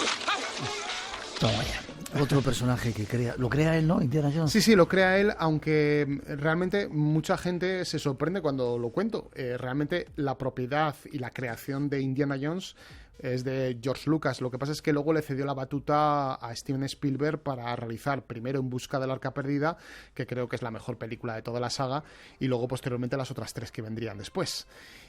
Toma ya. Otro personaje que crea... ¿Lo crea él, no? Indiana Jones. Sí, lo crea él, aunque realmente mucha gente se sorprende cuando lo cuento. Realmente la propiedad y la creación de Indiana Jones es de George Lucas. Lo que pasa es que luego le cedió la batuta a Steven Spielberg para realizar primero En busca del arca perdida, que creo que es la mejor película de toda la saga, y luego posteriormente las otras 3 que vendrían después.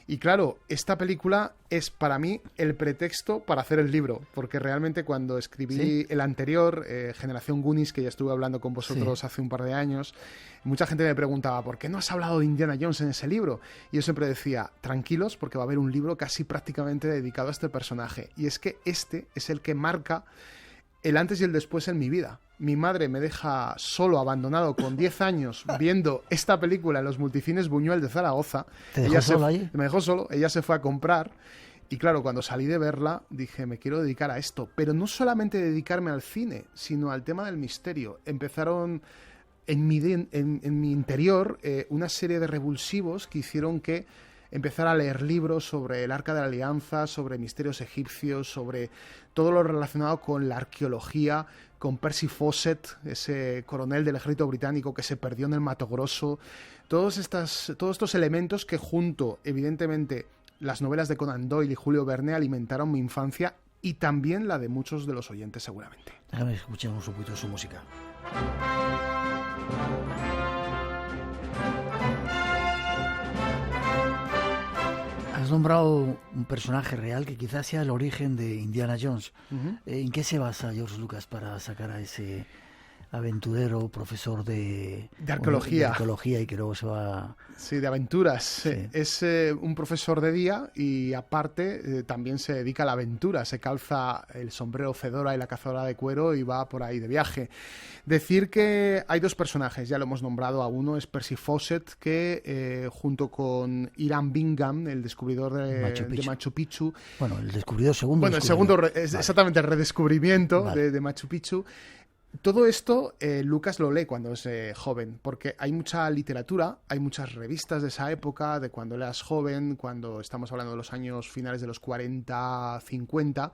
Y claro, esta película es para mí el pretexto para hacer el libro, porque realmente cuando escribí el anterior, Generación Goonies, que ya estuve hablando con vosotros hace un par de años, mucha gente me preguntaba, ¿por qué no has hablado de Indiana Jones en ese libro? Y yo siempre decía, tranquilos, porque va a haber un libro casi prácticamente dedicado a este personaje. Y es que este es el que marca el antes y el después en mi vida. Mi madre me deja solo, abandonado, con 10 años, viendo esta película en los multicines Buñuel de Zaragoza. ¿Te dejó solo ahí? Me dejó solo, ella se fue a comprar. Y claro, cuando salí de verla, dije, me quiero dedicar a esto. Pero no solamente dedicarme al cine, sino al tema del misterio. Empezaron en mi interior una serie de revulsivos que hicieron que empezar a leer libros sobre el Arca de la Alianza, sobre misterios egipcios, sobre todo lo relacionado con la arqueología, con Percy Fawcett, ese coronel del ejército británico que se perdió en el Mato Grosso. Todos estos elementos que junto, evidentemente, las novelas de Conan Doyle y Julio Verne alimentaron mi infancia y también la de muchos de los oyentes seguramente. Déjame escuchemos un poquito su música. Has nombrado un personaje real que quizás sea el origen de Indiana Jones. ¿En qué se basa George Lucas para sacar a ese aventurero, profesor de arqueología? De arqueología y que luego se va... Sí, de aventuras. Sí. Es un profesor de día y aparte también se dedica a la aventura. Se calza el sombrero fedora y la cazadora de cuero y va por ahí de viaje. Decir que hay 2 personajes, ya lo hemos nombrado a uno, es Percy Fawcett, que junto con Hiram Bingham, el descubridor de Machu Picchu. Bueno, el descubridor segundo. Bueno, el segundo, exactamente, el redescubrimiento de Machu Picchu. Todo esto Lucas lo lee cuando es joven, porque hay mucha literatura, hay muchas revistas de esa época, de cuando él era joven, cuando estamos hablando de los años finales de los 40, 50,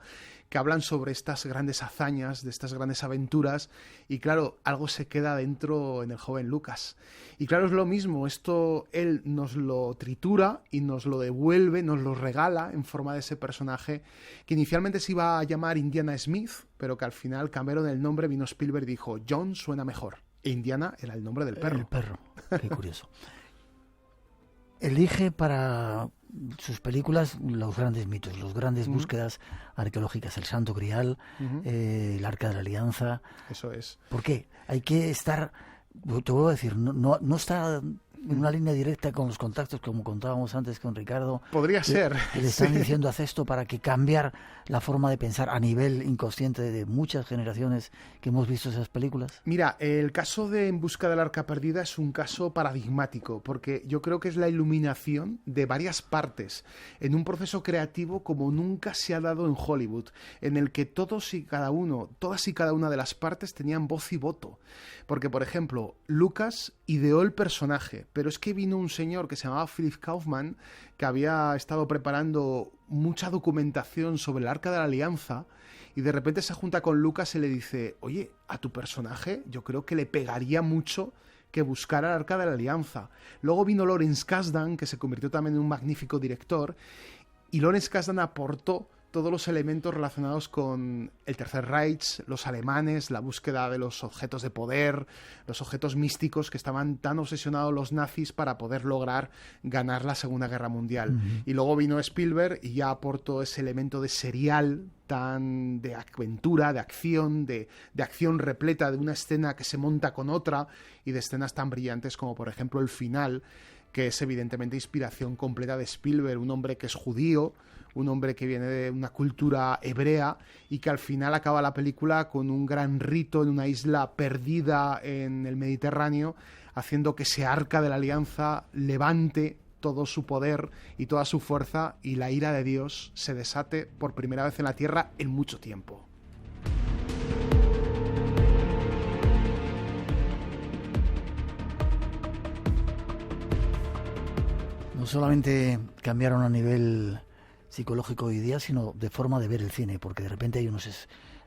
que hablan sobre estas grandes hazañas, de estas grandes aventuras, y claro, algo se queda dentro en el joven Lucas. Y claro, es lo mismo, esto él nos lo tritura y nos lo devuelve, nos lo regala en forma de ese personaje que inicialmente se iba a llamar Indiana Smith, pero que al final cambiaron el nombre, vino Spielberg y dijo, John suena mejor. E Indiana era el nombre del perro. El perro, qué curioso. Elige para sus películas los grandes mitos, las grandes búsquedas arqueológicas, el Santo Grial, el Arca de la Alianza. Eso es. ¿Por qué? Hay que estar, te voy a decir, no está en una línea directa con los contactos, como contábamos antes con Ricardo. Podría ser. Le están diciendo, haz esto para que cambiar la forma de pensar a nivel inconsciente de muchas generaciones que hemos visto esas películas. Mira, el caso de En busca del arca perdida es un caso paradigmático, porque yo creo que es la iluminación de varias partes en un proceso creativo como nunca se ha dado en Hollywood, en el que todas y cada una de las partes tenían voz y voto. Porque, por ejemplo, Lucas ideó el personaje, pero es que vino un señor que se llamaba Philip Kaufman, que había estado preparando mucha documentación sobre el Arca de la Alianza, y de repente se junta con Lucas y le dice, oye, a tu personaje yo creo que le pegaría mucho que buscara el Arca de la Alianza. Luego vino Lawrence Kasdan, que se convirtió también en un magnífico director, y Lawrence Kasdan aportó todos los elementos relacionados con el Tercer Reich, los alemanes, la búsqueda de los objetos de poder, los objetos místicos que estaban tan obsesionados los nazis para poder lograr ganar la Segunda Guerra Mundial. Y luego vino Spielberg y ya aportó ese elemento de serial tan de aventura, de acción repleta de una escena que se monta con otra y de escenas tan brillantes como por ejemplo el final, que es evidentemente inspiración completa de Spielberg, un hombre que es judío, un hombre que viene de una cultura hebrea y que al final acaba la película con un gran rito en una isla perdida en el Mediterráneo, haciendo que ese arca de la alianza levante todo su poder y toda su fuerza y la ira de Dios se desate por primera vez en la tierra en mucho tiempo. No solamente cambiaron a nivel psicológico hoy día, sino de forma de ver el cine, porque de repente hay unos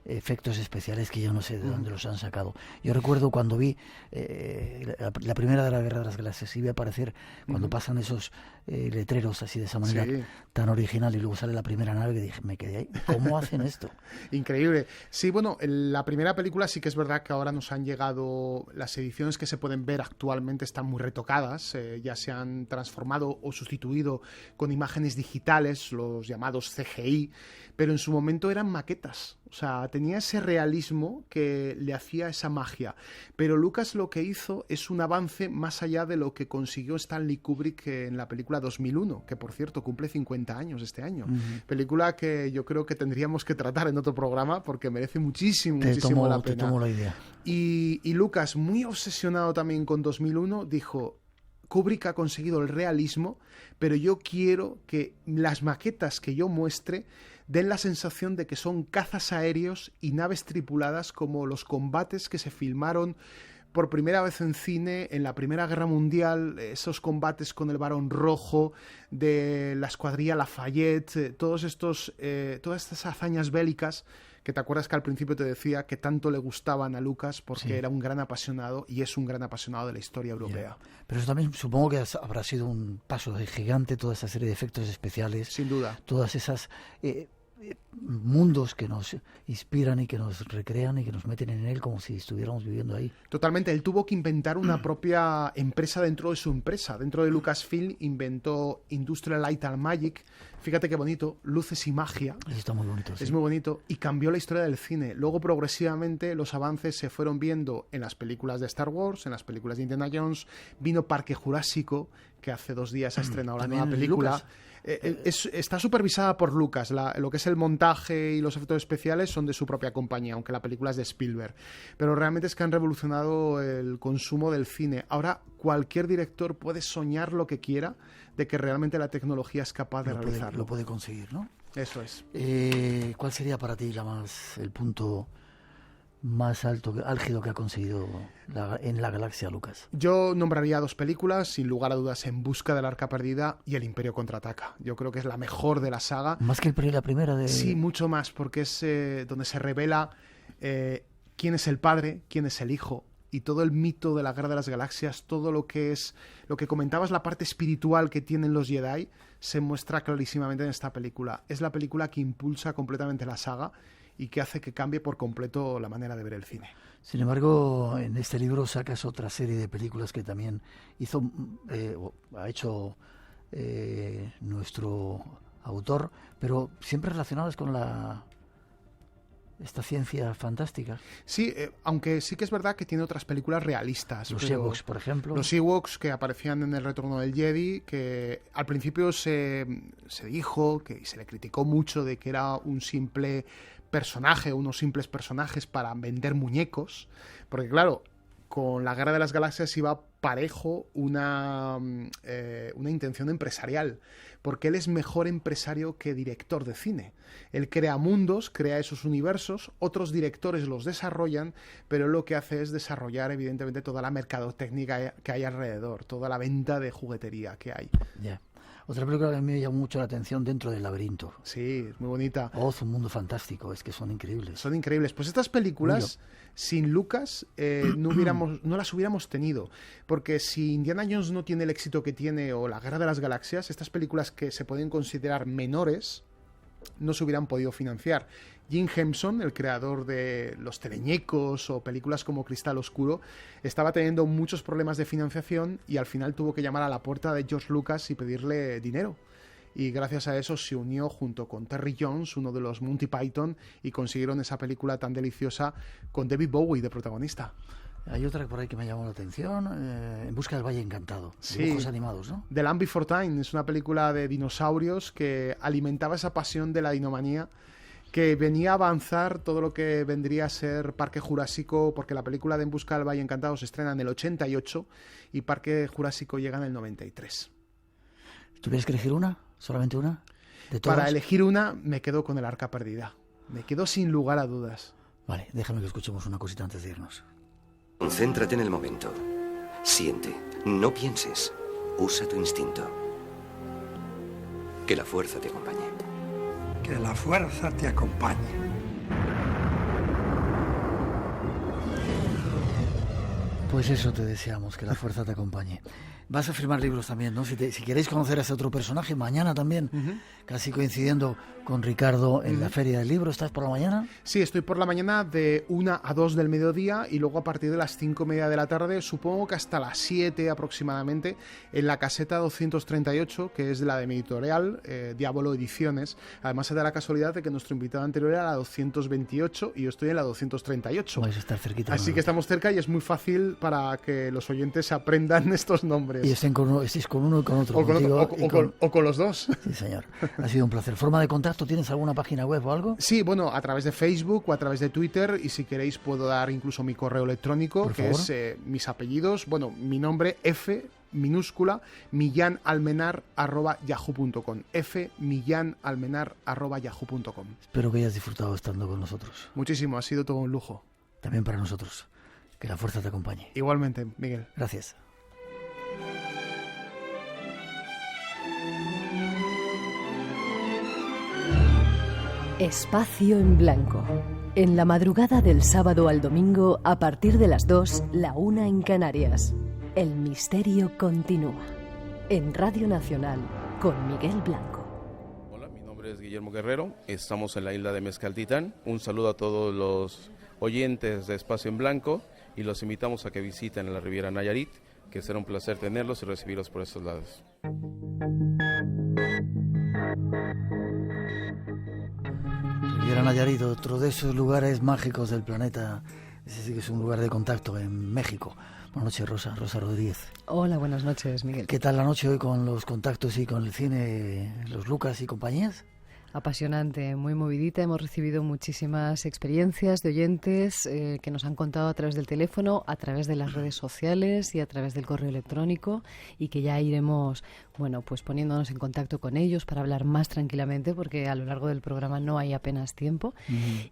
efectos especiales que yo no sé de dónde los han sacado. Yo recuerdo cuando vi la primera de la Guerra de las Galaxias, y vi aparecer cuando pasan esos letreros así de esa manera tan original, y luego sale la primera nave, que dije, me quedé ahí, ¿cómo hacen esto? Increíble. Sí, bueno, la primera película sí que es verdad que ahora nos han llegado, las ediciones que se pueden ver actualmente están muy retocadas, ya se han transformado o sustituido con imágenes digitales, los llamados CGI, pero en su momento eran maquetas. O sea, tenía ese realismo que le hacía esa magia. Pero Lucas lo que hizo es un avance más allá de lo que consiguió Stanley Kubrick en la película 2001, que por cierto cumple 50 años este año. Película que yo creo que tendríamos que tratar en otro programa porque merece muchísimo la pena. Te tomo la idea. Y Lucas, muy obsesionado también con 2001, dijo: Kubrick ha conseguido el realismo, pero yo quiero que las maquetas que yo muestre den la sensación de que son cazas aéreos y naves tripuladas, como los combates que se filmaron por primera vez en cine en la Primera Guerra Mundial, esos combates con el Barón Rojo de la escuadrilla Lafayette, todas estas hazañas bélicas que te acuerdas que al principio te decía que tanto le gustaban a Lucas porque era un gran apasionado y es un gran apasionado de la historia europea. Pero eso también supongo que habrá sido un paso de gigante, toda esa serie de efectos especiales. Sin duda. Todas esas mundos que nos inspiran y que nos recrean y que nos meten en él como si estuviéramos viviendo ahí. Totalmente. Él tuvo que inventar una propia empresa dentro de su empresa. Dentro de Lucasfilm inventó Industrial Light and Magic. Fíjate qué bonito, luces y magia. Eso está muy bonito. Es muy bonito y cambió la historia del cine. Luego progresivamente los avances se fueron viendo en las películas de Star Wars, en las películas de Indiana Jones. Vino Parque Jurásico, que hace 2 días ha estrenado la nueva película. Está supervisada por Lucas. Lo que es el montaje y los efectos especiales son de su propia compañía, aunque la película es de Spielberg. Pero realmente es que han revolucionado el consumo del cine. Ahora cualquier director puede soñar lo que quiera de que realmente la tecnología es capaz de realizarlo. Lo puede conseguir, ¿no? Eso es. ¿Cuál sería para ti el punto más álgido que ha conseguido en la galaxia, Lucas? Yo nombraría 2 películas, sin lugar a dudas, En busca del Arca Perdida y El Imperio contraataca. Yo creo que es la mejor de la saga. ¿Más que la primera de...? Sí, mucho más, porque es donde se revela quién es el padre, quién es el hijo, y todo el mito de la Guerra de las Galaxias, todo lo que comentabas, la parte espiritual que tienen los Jedi, se muestra clarísimamente en esta película. Es la película que impulsa completamente la saga y que hace que cambie por completo la manera de ver el cine. Sin embargo, en este libro sacas otra serie de películas que también ha hecho nuestro autor, pero siempre relacionadas con esta ciencia fantástica. Sí, aunque sí que es verdad que tiene otras películas realistas. Los Ewoks, por ejemplo. Los Ewoks, que aparecían en El Retorno del Jedi, que al principio se dijo, que se le criticó mucho de que era un simple personaje, unos simples personajes para vender muñecos, porque claro, con la Guerra de las Galaxias iba parejo una intención empresarial, porque él es mejor empresario que director de cine. Él crea mundos, crea esos universos, otros directores los desarrollan, pero lo que hace es desarrollar evidentemente toda la mercadotecnia que hay alrededor, toda la venta de juguetería que hay. Yeah. Otra película que a mí me llamó mucho la atención, Dentro del laberinto. Sí, es muy bonita. Oz, un mundo fantástico, es que son increíbles. Son increíbles. Pues estas películas, sin Lucas, no las hubiéramos tenido. Porque si Indiana Jones no tiene el éxito que tiene, o La Guerra de las Galaxias, estas películas que se pueden considerar menores, no se hubieran podido financiar. Jim Henson, el creador de Los Teleñecos o películas como Cristal Oscuro, estaba teniendo muchos problemas de financiación y al final tuvo que llamar a la puerta de George Lucas y pedirle dinero. Y gracias a eso se unió junto con Terry Jones, uno de los Monty Python, y consiguieron esa película tan deliciosa con David Bowie de protagonista. Hay otra por ahí que me llamó la atención, En busca del Valle Encantado, sí, dibujos animados, ¿no? The Land Before Time es una película de dinosaurios que alimentaba esa pasión de la dinomanía, que venía a avanzar todo lo que vendría a ser Parque Jurásico, porque la película de En busca del Valle Encantado se estrena en el 88 y Parque Jurásico llega en el 93. ¿Tuvieras que elegir una? ¿Solamente una? ¿De todas? Para elegir una me quedo con El Arca Perdida. Me quedo sin lugar a dudas. Vale, déjame que escuchemos una cosita antes de irnos. Concéntrate en el momento. Siente, no pienses. Usa tu instinto. Que la fuerza te acompañe. Que la fuerza te acompañe. Pues eso te deseamos, que la fuerza te acompañe. Vas a firmar libros también, ¿no? Si queréis conocer a ese otro personaje, mañana también, casi coincidiendo con Ricardo en la Feria del Libro. ¿Estás por la mañana? Sí, estoy por la mañana de 1 a 2 del mediodía y luego a partir de las 5:30 de la tarde, supongo que hasta las 7 aproximadamente, en la caseta 238, que es de la de mi editorial, Diablo Ediciones. Además se da la casualidad de que nuestro invitado anterior era la 228 y yo estoy en la 238. Vais a estar cerquita. Así que estamos cerca y es muy fácil para que los oyentes aprendan estos nombres. Y estéis con uno y con otro. O con los dos. Sí, señor. Ha sido un placer. ¿Forma de contacto? ¿Tienes alguna página web o algo? Sí, bueno, a través de Facebook o a través de Twitter, y si queréis puedo dar incluso mi correo electrónico, por que favor. es mis apellidos, bueno, mi nombre, F minúscula, millanalmenar@yahoo.com. millanalmenar@yahoo.com. Espero que hayas disfrutado estando con nosotros. Muchísimo, ha sido todo un lujo. También para nosotros. Que la fuerza te acompañe. Igualmente, Miguel. Gracias. Espacio en Blanco. En la madrugada del sábado al domingo, a partir de las 2, la 1 en Canarias. El misterio continúa. En Radio Nacional, con Miguel Blanco. Hola, mi nombre es Guillermo Guerrero. Estamos en la isla de Mezcaltitán. Un saludo a todos los oyentes de Espacio en Blanco y los invitamos a que visiten la Riviera Nayarit, que será un placer tenerlos y recibirlos por estos lados. Riviera Nayarit, otro de esos lugares mágicos del planeta. Ese sí que es un lugar de contacto en México. Buenas noches, Rosa Rodríguez. Hola, buenas noches, Miguel. ¿Qué tal la noche hoy con los contactos y con el cine, los Lucas y compañías? Apasionante, muy movidita. Hemos recibido muchísimas experiencias de oyentes que nos han contado a través del teléfono, a través de las redes sociales y a través del correo electrónico, y que ya iremos, bueno, pues poniéndonos en contacto con ellos para hablar más tranquilamente, porque a lo largo del programa no hay apenas tiempo.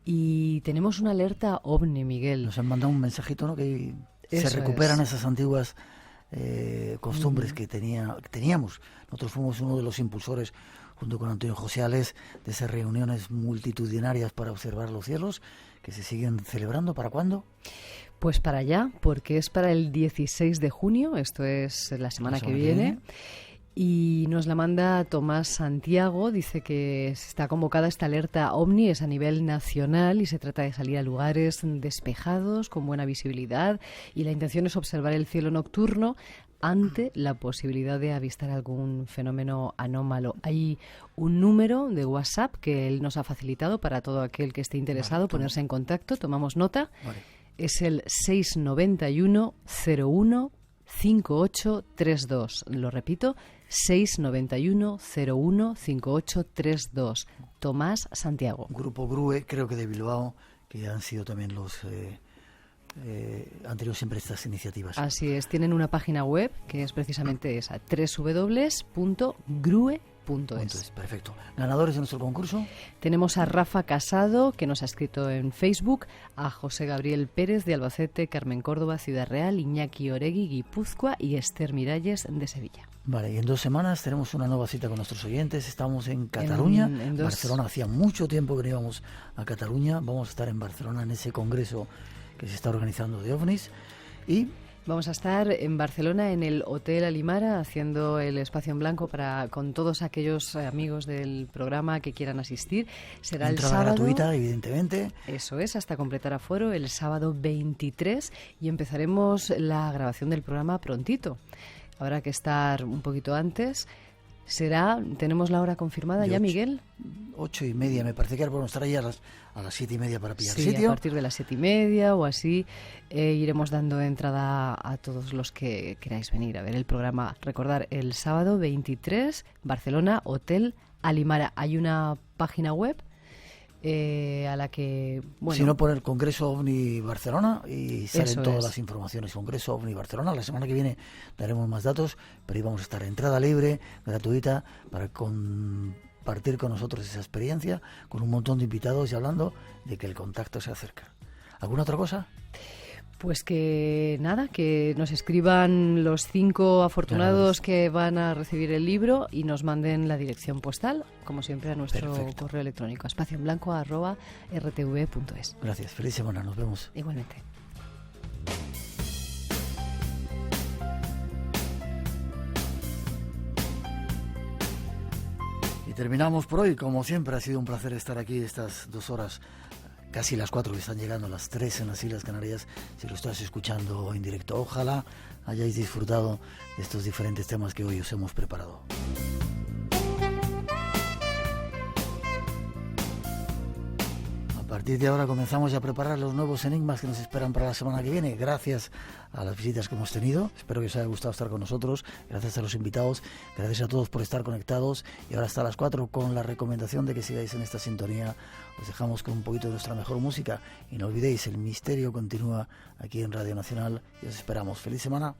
Y tenemos una alerta OVNI, Miguel. Nos han mandado un mensajito, ¿no? Que se recuperan esas antiguas costumbres que teníamos. Nosotros fuimos uno de los impulsores, junto con Antonio Josiales, de esas reuniones multitudinarias para observar los cielos, que se siguen celebrando. ¿Para cuándo? Pues para allá, porque es para el 16 de junio, esto es la semana que viene. Y nos la manda Tomás Santiago, dice que está convocada esta alerta OVNI, es a nivel nacional y se trata de salir a lugares despejados, con buena visibilidad, y la intención es observar el cielo nocturno ante la posibilidad de avistar algún fenómeno anómalo. Hay un número de WhatsApp que él nos ha facilitado para todo aquel que esté interesado, ponerse en contacto, tomamos nota. Vale. Es el 691 01 5832. Lo repito, 691 01 5832. Tomás Santiago. Grupo Grue, creo que de Bilbao, que han sido también los han tenido siempre estas iniciativas. Así es, tienen una página web que es precisamente esa, www.grue.es. Perfecto. ¿Ganadores de nuestro concurso? Tenemos a Rafa Casado, que nos ha escrito en Facebook, a José Gabriel Pérez de Albacete, Carmen Córdoba, Ciudad Real, Iñaki Oregui, Guipúzcoa y Esther Miralles de Sevilla. Vale, y en 2 semanas tenemos una nueva cita con nuestros oyentes. Estamos en Cataluña, Barcelona. Hacía mucho tiempo que no íbamos a Cataluña. Vamos a estar en Barcelona en ese congreso que se está organizando de OVNIs, y vamos a estar en Barcelona en el Hotel Alimara haciendo el espacio en blanco con todos aquellos amigos del programa que quieran asistir. Será el sábado, gratuita, evidentemente. Eso es, hasta completar aforo, el sábado 23, y empezaremos la grabación del programa prontito. Habrá que estar un poquito antes. ¿Tenemos la hora confirmada ya, Miguel? 8:30, me parece que era, bueno, estar ahí a las 7:30 para pillar sí, sitio. A partir de las 7:30 o así iremos dando entrada a todos los que queráis venir a ver el programa. Recordar, el sábado 23, Barcelona, Hotel Alimara. Hay una página web a la que... Bueno, si no, poner Congreso OVNI Barcelona y salen todas las informaciones. Congreso OVNI Barcelona. La semana que viene daremos más datos, pero ahí vamos a estar entrada libre, gratuita, para compartir con nosotros esa experiencia, con un montón de invitados y hablando de que el contacto se acerca. ¿Alguna otra cosa? Pues que nada, que nos escriban los 5 afortunados que van a recibir el libro y nos manden la dirección postal, como siempre, a nuestro correo electrónico, espacioenblanco@rtv.es. Gracias, feliz semana, nos vemos. Igualmente. Y terminamos por hoy, como siempre, ha sido un placer estar aquí estas 2 horas. Casi las 4 que están llegando, las 3 en las Islas Canarias, si lo estás escuchando en directo. Ojalá hayáis disfrutado de estos diferentes temas que hoy os hemos preparado. A partir de ahora comenzamos a preparar los nuevos enigmas que nos esperan para la semana que viene. Gracias a las visitas que hemos tenido. Espero que os haya gustado estar con nosotros. Gracias a los invitados. Gracias a todos por estar conectados. Y ahora hasta las 4 con la recomendación de que sigáis en esta sintonía. Os dejamos con un poquito de nuestra mejor música. Y no olvidéis, el misterio continúa aquí en Radio Nacional. Y os esperamos. ¡Feliz semana!